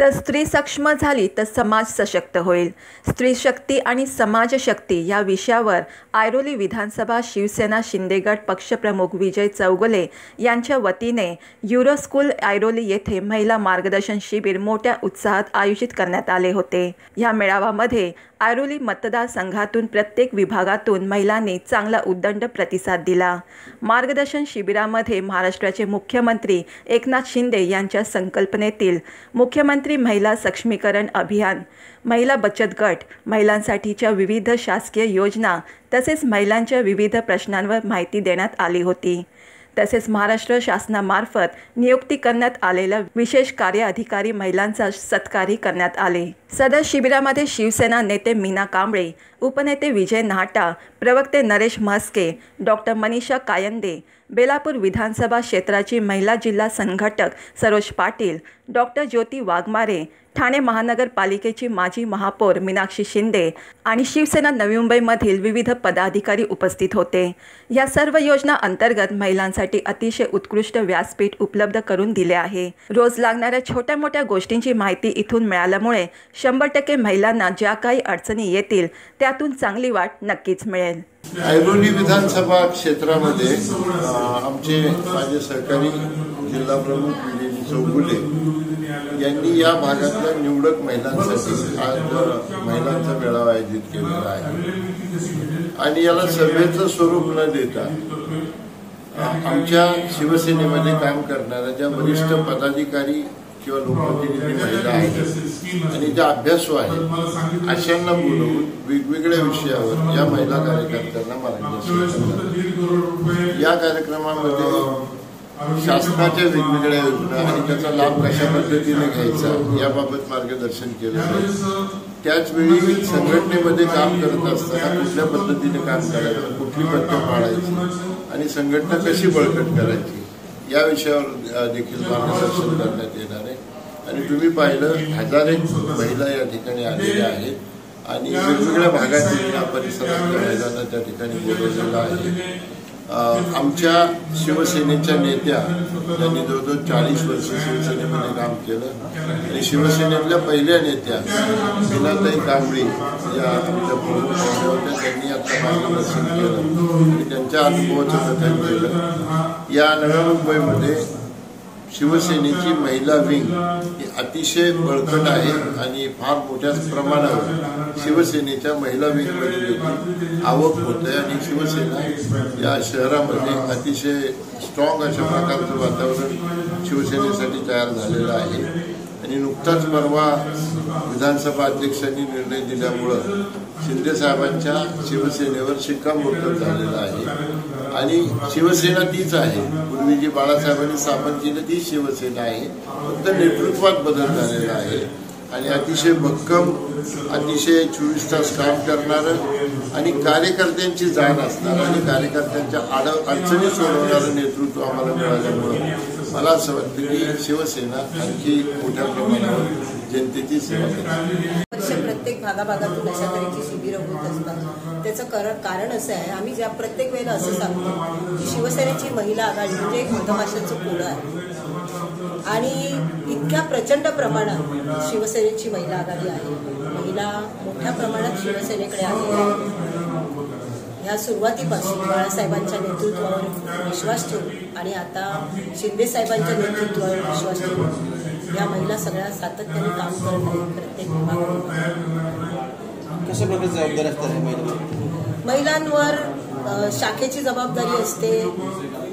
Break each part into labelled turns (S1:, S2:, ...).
S1: जर स्त्री सक्षम झाली तर समाज सशक्त होईल. स्त्री शक्ती आणि समाज शक्ती या विषयावर ऐरोली विधानसभा शिवसेना शिंदे गट पक्षप्रमुख विजय चौगुले यांच्या वतीने युरो स्कूल ऐरोली येथे महिला मार्गदर्शन शिबिर मोठ्या उत्साहात आयोजित करण्यात आले होते. या मेळाव्यामध्ये ऐरोली मतदारसंघातून प्रत्येक विभागातून महिलांनी चांगला उदंड प्रतिसाद दिला. मार्गदर्शन शिबिरामध्ये महाराष्ट्राचे मुख्यमंत्री एकनाथ शिंदे यांच्या संकल्पनेतील मुख्यमंत्री महिला सक्षमीकरण अभियान, महिला बचत गट, महिलांसाठीच्या विविध शासकीय योजना तसेच महिलांच्या विविध प्रश्नांवर माहिती देण्यात आली होती. तसेच महाराष्ट्र शासनामार्फत नियुक्ती करण्यात आलेल्या विशेष कार्य अधिकारी महिलांचा सत्कारही करण्यात आले. सदर शिबिरामध्ये शिवसेना नेते मीना कांबळे, उपनेते विजय नाहटा, प्रवक्ते नरेश म्हस्के, डॉक्टर मनीषा कायंदे, बेलापूर विधानसभा क्षेत्राची महिला जिल्हा संघटक सरोज पाटील, डॉक्टर ज्योती वाघमारे, ठाणे महानगरपालिकेची माजी महापौर मीनाक्षी शिंदे आणि शिवसेना नवी मुंबईमधील विविध पदाधिकारी उपस्थित होते. या सर्व योजना अंतर्गत महिलांसाठी अतिशय उत्कृष्ट व्यासपीठ उपलब्ध करून दिले आहे. रोज लागणाऱ्या छोट्या मोठ्या गोष्टींची माहिती इथून मिळाल्यामुळे 100% महिलांना ज्या काही अडचणी येतील त्यातून चांगली वाट नक्कीच मिळेल.
S2: ऐरोली विधानसभा क्षेत्रामध्ये आमचे माझे सहकारी जिल्हा प्रमुख विजय चौगुले यांनी या भागातल्या निवडक महिलांसाठी आज महिलांचा मेळावा आयोजित केलेला आहे आणि याला सभेचं स्वरूप न देता आमच्या शिवसेनेमध्ये काम करणाऱ्या ज्या वरिष्ठ पदाधिकारी किंवा लोकप्रतिनिधी महिला आहेत आणि ज्या अभ्यासू आहेत अशांना बोलवून वेगवेगळ्या विषयावर या महिला कार्यकर्त्यांना मार्गदर्शन करतात. या कार्यक्रमामध्ये शासनाच्या वेगवेगळ्या योजना आणि त्याचा लाभ कशा पद्धतीने घ्यायचा याबाबत मार्गदर्शन केलं जाईल. त्याचवेळी संघटनेमध्ये काम करत असताना कुठल्या पद्धतीने काम करायचं, कुठली पद्धत पाळायची आणि संघटना कशी बळकट करायची या विषयावर देखील मार्गदर्शन करण्यात येणार आहे. आणि तुम्ही पाहिलं 1000 महिला या ठिकाणी आलेल्या आहेत आणि वेगवेगळ्या भागातील या परिसरातल्या महिलांना त्या ठिकाणी बोलवलेलं आहे. आमच्या शिवसेनेच्या नेत्या त्यांनी जवळजवळ 40 वर्ष शिवसेनेमध्ये काम केलं आणि शिवसेनेतल्या पहिल्या नेत्या मीनाताई कांबळे या आमच्या प्रमुख महिला होत्या. त्यांनी आता मार्गदर्शन केलं आणि त्यांच्या अनुभवाचं कथन केलं. या नव्या मुंबईमध्ये शिवसेनेची महिला विंग ही अतिशय बळकट आहे आणि फार मोठ्या प्रमाणावर शिवसेनेच्या महिला विंगमध्ये देखील आवक होत आहे आणि शिवसेना या शहरामध्ये अतिशय स्ट्रॉंग अशा प्रकारचं वातावरण शिवसेनेसाठी तयार झालेलं आहे. आणि नुकताच परवा विधानसभा अध्यक्षांनी निर्णय दिल्यामुळं शिंदे साहेबांच्या शिवसेनेवर शिक्कामोर्तब झालेलं आहे आणि शिवसेना तीच आहे. पूर्वी जी बाळासाहेबांनी स्थापन केली ती शिवसेना आहे, फक्त नेतृत्वात बदल झालेला आहे आणि अतिशय भक्कम, अतिशय 24 तास काम करणारं आणि कार्यकर्त्यांची जाण असणारं आणि कार्यकर्त्यांच्या अडचणी सोडवणारं नेतृत्व आम्हाला मिळाल्यामुळं मला असं वाटतं की शिवसेना आणखी मोठ्या प्रमाणावर जनतेची सेवा करते.
S3: प्रत्येक भागाभागातून अशा तऱ्हेची शिबिरं होत असतात. त्याचं कारण असं आहे, आम्ही ज्या प्रत्येक वेळेला असं सांगतो की शिवसेनेची महिला आघाडी म्हणजे एक मधमाशाचं पोळं आहे आणि इतक्या प्रचंड प्रमाणात शिवसेनेची महिला आघाडी आहे. महिला मोठ्या प्रमाणात शिवसेनेकडे आलेल्या ह्या सुरुवातीपासून बाळासाहेबांच्या नेतृत्वावर विश्वास ठेवून आणि आता शिंदे साहेबांच्या नेतृत्वावर विश्वास ठेवून या महिला सगळ्या सातत्याने काम करत आहेत. प्रत्येक विभागामध्ये
S4: कशा प्रकारची जबाबदारी असते
S3: महिलांवर शाखेची जबाबदारी असते,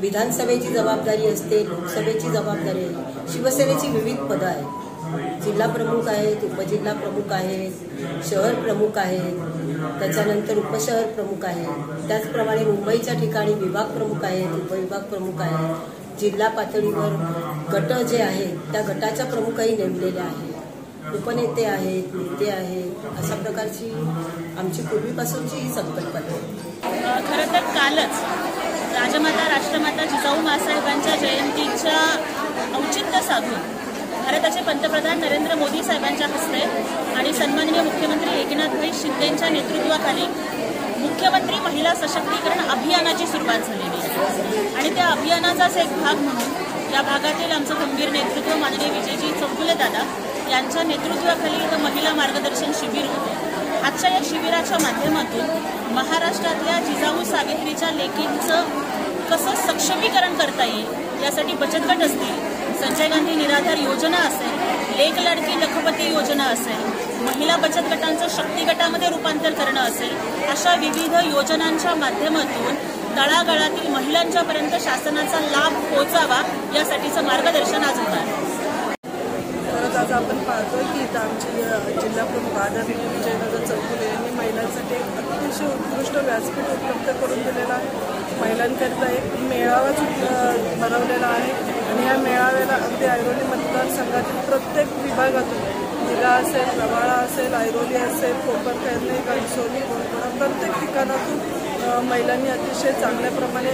S3: विधानसभेची जबाबदारी असते, लोकसभेची जबाबदारी आहे. शिवसेनेची विविध पदं आहेत. जिल्हा प्रमुख आहेत, उपजिल्हा प्रमुख आहेत, शहर प्रमुख आहेत, त्याच्यानंतर उपशहर प्रमुख आहेत. त्याचप्रमाणे मुंबईच्या ठिकाणी विभाग प्रमुख आहेत, उपविभाग प्रमुख आहेत. जिल्हा पातळीवर गट जे आहेत त्या गटाच्या प्रमुखही नेमलेल्या आहेत. उपनेते आहेत, नेते आहेत. अशा प्रकारची आमची पूर्वीपासूनची ही संकल्पना आहे.
S5: खरं तर कालच राजमाता राष्ट्रमाता जिजाऊ माँसाहेबांच्या जयंतीच्या औचित्य साधून भारताचे पंतप्रधान नरेंद्र मोदी साहेबांच्या हस्ते आणि सन्माननीय मुख्यमंत्री एकनाथभाई शिंदेंच्या नेतृत्वाखाली मुख्यमंत्री महिला सशक्तीकरण अभियानाची सुरुवात झालेली आहे आणि त्या अभियानाचाच एक भाग म्हणून या भागातील आमचं खंबीर नेतृत्व माननीय विजयजी चौगुले दादा यांच्या नेतृत्वाखाली इथं महिला मार्गदर्शन शिबिर होते। आजच्या या शिबिराच्या माध्यमातून महाराष्ट्रातल्या जिजाऊ सावित्रीच्या लेकींचं कसं सक्षमीकरण करता येईल यासाठी बचत गट असतील, संजय गांधी निराधार योजना असेल, लेक लाडकी लखपती योजना असेल, महिला बचत गटांचं शक्ती गटामध्ये रूपांतर करणं असेल, अशा विविध योजनांच्या माध्यमातून तळागाळातील महिलांच्यापर्यंत शासनाचा लाभ पोहोचावा यासाठीचं मार्गदर्शन आज होणार आहे।
S6: आज आपण पाहतोय की इथं आमचे जिल्हा प्रमुख आदरणीय विजयदादा चौगुले यांनी महिलांसाठी एक अतिशय उत्कृष्ट व्यासपीठ उपलब्ध करून दिलेला आहे। महिलांकरिता एक मेळावाच भरवलेला आहे आणि या मेळाव्याला अगदी ऐरोली मतदारसंघातील प्रत्येक विभागातून जिल्हा असेल, रबाळा असेल, ऐरोली असेल, कोपरखैरणे, घणसोली, गोंडवाडा प्रत्येक ठिकाणातून महिलांनी अतिशय चांगल्या प्रमाणे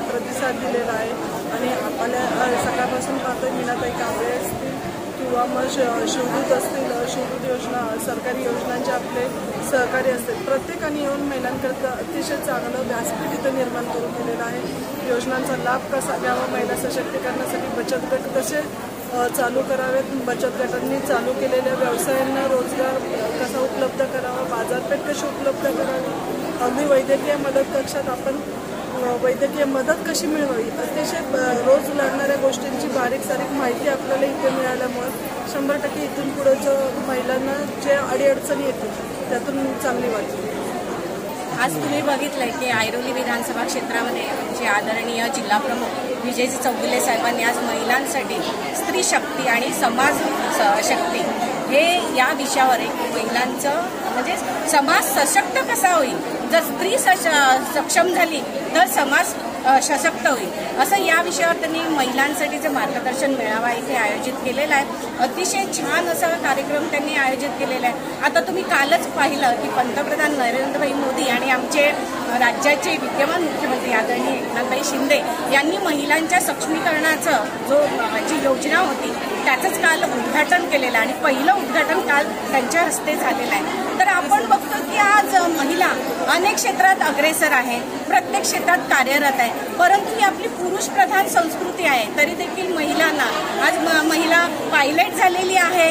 S6: प्रतिसाद दिलेला आहे। आणि आपल्या सकाळपासून पाहतोय मीनाताई कांबळे असतील किंवा मग शिवदूत असतील, शिवदूत योजना, सरकारी योजनांचे आपले सहकारी असतील, प्रत्येकाने येऊन महिलांकरता अतिशय चांगलं व्यासपीठ इथं निर्माण करून दिलेलं आहे। योजनांचा लाभ कसा घ्यावा, महिला सशक्तीकरणासाठी बचत गट कसे चालू करावेत, बचत गटांनी चालू केलेल्या व्यवसायांना रोजगार कसा उपलब्ध करावा, बाजारपेठ कशी उपलब्ध करावी, अगदी वैद्यकीय मदत कक्षात आपण वैद्यकीय मदत कशी मिळवावी, अतिशय रोज लागणाऱ्या गोष्टींची बारीक सारीक माहिती आपल्याला इथे मिळाल्यामुळे 100% इथून पुढेचं महिलांना जे अडीअडचणी येतील त्यातून चांगली वाटते।
S7: आज तुम्ही बघितलंय की ऐरोली विधानसभा क्षेत्रामध्ये आमचे आदरणीय जिल्हाप्रमुख विजयजी चौगुले साहेबांनी आज महिलांसाठी स्त्री शक्ती आणि समाज शक्ती हे या विषयावर एक महिलांचं म्हणजे समाज सशक्त कसा होईल, जर स्त्री सक्षम झाली तर समाज सशक्त होईल, असं या विषयावर त्यांनी महिलांसाठीचं मार्गदर्शन मेळावा इथे आयोजित केलेला आहे। अतिशय छान असा कार्यक्रम त्यांनी आयोजित केलेला आहे। आता तुम्ही कालच पाहिलं की पंतप्रधान नरेंद्रभाई मोदी आणि आमचे राज्याचे विद्यमान मुख्यमंत्री आदरणीय एकनाथभाई शिंदे यांनी महिलांच्या सक्षमीकरणाचं जी योजना होती त्याचंच काल उद्घाटन केलेलं आहे आणि पहिलं उद्घाटन काल त्यांच्या हस्ते झालेलं आहे। तर आपण बघतो की आज महिला अनेक क्षेत्रात अग्रेसर आहे, प्रत्येक क्षेत्रात कार्यरत आहे, परंतु ही आपली पुरुष प्रधान संस्कृती आहे तरी देखील महिलांना आज महिला पायलट झालेली आहे,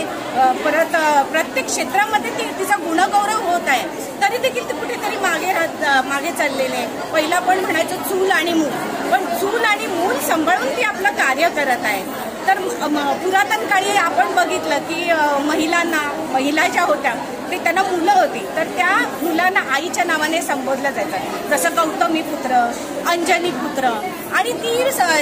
S7: परत प्रत्येक क्षेत्रामध्ये तिचा गुणगौरव होत आहे, तरी देखील ती कुठेतरी मागे चाललेली आहे। पहिला पण म्हणायचं चूल आणि मूल, पण चूल आणि मूल सांभाळून ती आपलं कार्य करत आहे। तर पुरातन काळी आपण बघितलं की महिला ज्या होत्या ते त्यांना मुलं होती तर त्या मुलांना आईच्या नावाने संबोधलं जायचं, जसं गौतमी पुत्र, अंजनी पुत्र। आणि ती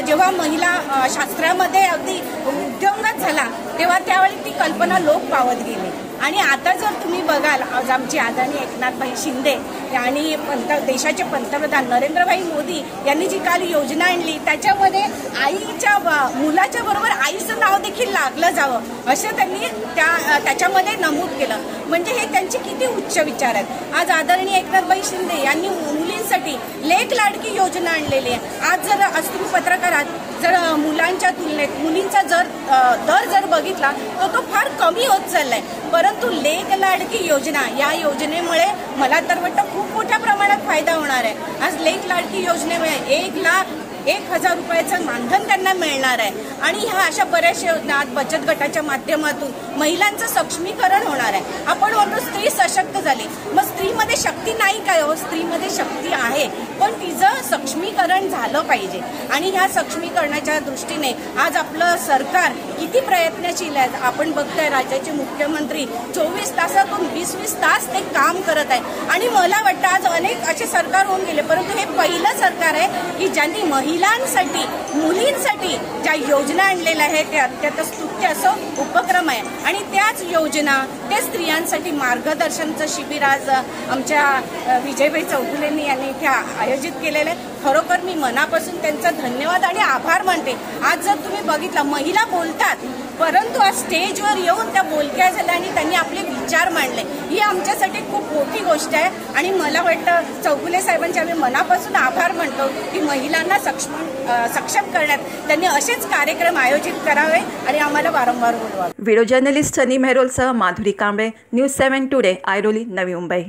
S7: जेव्हा महिला शास्त्रामध्ये अगदी उद्योगात झाला तेव्हा त्यावेळी ती कल्पना लोप पावत गेली। आणि आता जर तुम्ही बघाल आज आमचे आदरणीय एकनाथभाई शिंदे आणि देशाचे पंतप्रधान नरेंद्रभाई मोदी यांनी जी काल योजना आणली त्याच्यामध्ये आईच्या मुलाच्या बरोबर आईचं नाव देखील लागलं जावं असं त्यांनी त्याच्यामध्ये नमूद केलं। म्हणजे हे त्यांचे किती उच्च विचार आहेत। आज आदरणीय एकनाथभाई शिंदे यांनी मुलींसाठी लेक लाडकी योजना आणलेली आहे। आज तुम्ही पत्रकारात जर मुलांच्या तुलनेत मुलींचा दर जर बघितला तर तो फार कमी होत चाललाय, परंतु लेक लाडकी योजना या योजनेमुळे मला तर वाटतं खूप मोठ्या प्रमाणात फायदा होणार आहे। आज लेक लाडकी योजनेमुळे 1,01,000 रुपयाचं मानधन त्यांना मिळणार आहे आणि ह्या अशा बऱ्याचशा योजना बचत गटाच्या माध्यमातून महिलांचं सक्षमीकरण होणार आहे। आपण म्हणतो स्त्री सशक्त झाली, मग स्त्रीमध्ये शक्ती नाही काय हो, स्त्रीमध्ये शक्ती आहे पण तिचं सक्षमीकरण झालं पाहिजे। आणि ह्या सक्षमीकरणाच्या दृष्टीने आज आपलं सरकार किती प्रयत्नशील आहे। आपण बघतोय राज्याचे मुख्यमंत्री 24 तासातून 20-20 तास ते काम करत आहे आणि मला वाटतं आज अनेक असे सरकार होऊन गेले, परंतु हे पहिलं सरकार आहे की ज्यांनी महिलांसाठी मुलींसाठी ज्या योजना आणलेल्या आहेत ते अत्यंत स्तुत्य असं उपक्रम आहे। आणि त्याच योजना ते स्त्रियांसाठी मार्गदर्शनचं शिबिर आज आमच्या विजयभाई चौगुलेंनी यांनी इथे आयोजित केलेलं आहे। खरोखर मी मनापासून त्यांचा धन्यवाद आणि आभार मानते। आज जर तुम्ही बघितलं महिला बोलतात परंतु आज स्टेजवर येऊन त्या बोलक्या झाल्या आणि त्यांनी आपले विचार मांडले, ही आमच्यासाठी खूप मोठी गोष्ट आहे। आणि मला वाटतं चौगुले साहेबांचे आम्ही मनापासून आभार मानतो की महिलांना सक्षम करण्यात त्यांनी असेच कार्यक्रम आयोजित करावे आणि आम्हाला वारंवार बोलवावे।
S1: व्हिडिओ जर्नलिस्ट सनी मेहरोलसह माधुरी कांबळे, न्यूज 7 टुडे, ऐरोली, नवी मुंबई।